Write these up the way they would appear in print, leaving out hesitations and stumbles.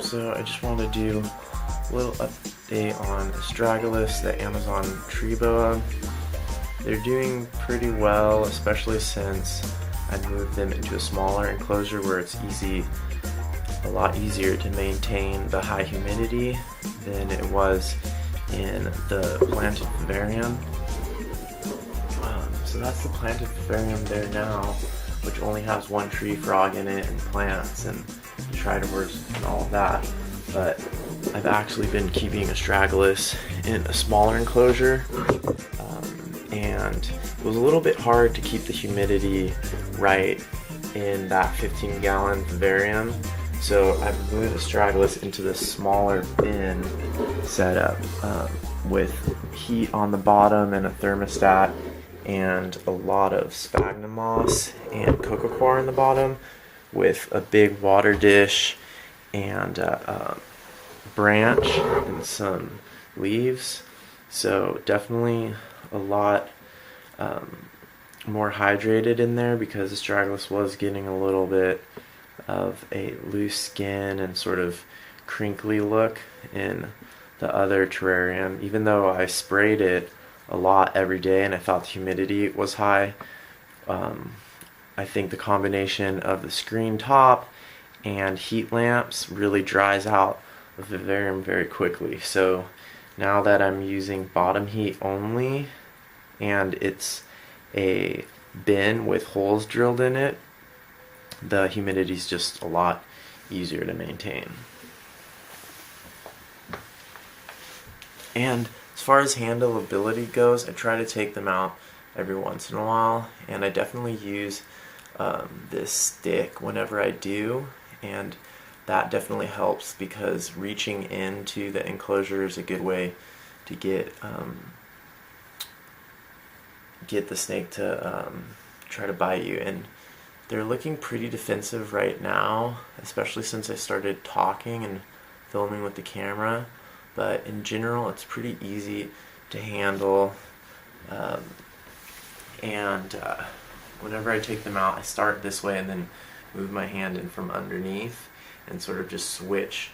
So I just wanted to do a little update on Astragalus, the Amazon tree boa. They're doing pretty well, especially since I moved them into a smaller enclosure where it's a lot easier to maintain the high humidity than it was in the planted vivarium. So that's the planted vivarium there now, which only has one tree frog in it and plants and detritivores and all of that. But I've actually been keeping Astragalus in a smaller enclosure, and it was a little bit hard to keep the humidity right in that 15-gallon vivarium. So I've moved Astragalus into this smaller bin setup with heat on the bottom and a thermostat and a lot of sphagnum moss and coco coir in the bottom, with a big water dish and a branch and some leaves. So definitely a lot more hydrated in there, because Astragalus was getting a little bit of a loose skin and sort of crinkly look in the other terrarium. Even though I sprayed it a lot every day and I thought the humidity was high, I think the combination of the screen top and heat lamps really dries out the vivarium very quickly. So now that I'm using bottom heat only, and it's a bin with holes drilled in it, the humidity is just a lot easier to maintain. And as far as handleability goes, I try to take them out every once in a while, and I definitely use this stick whenever I do, and that definitely helps, because reaching into the enclosure is a good way to get the snake to try to bite you. And they're looking pretty defensive right now, especially since I started talking and filming with the camera. But in general, it's pretty easy to handle. Whenever I take them out, I start this way and then move my hand in from underneath and sort of just switch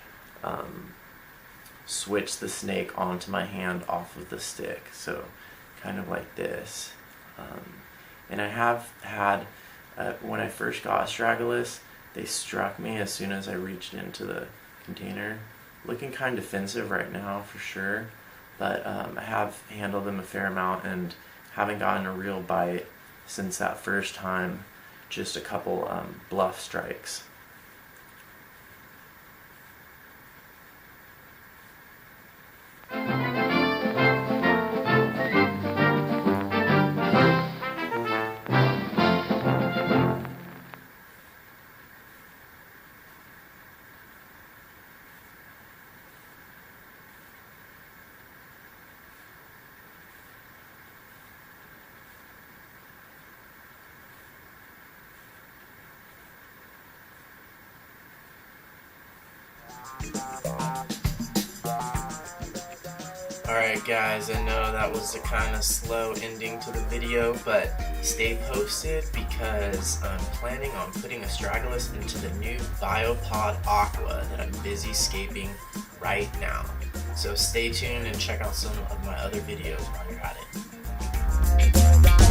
the snake onto my hand off of the stick. So kind of like this. And I have had, when I first got Astragalus, they struck me as soon as I reached into the container. Looking kind of defensive right now for sure, but I have handled them a fair amount and haven't gotten a real bite since that first time, just a couple bluff strikes. Alright guys, I know that was a kind of slow ending to the video, but stay posted, because I'm planning on putting Astragalus into the new Biopod Aqua that I'm busy scaping right now. So stay tuned and check out some of my other videos while you're at it.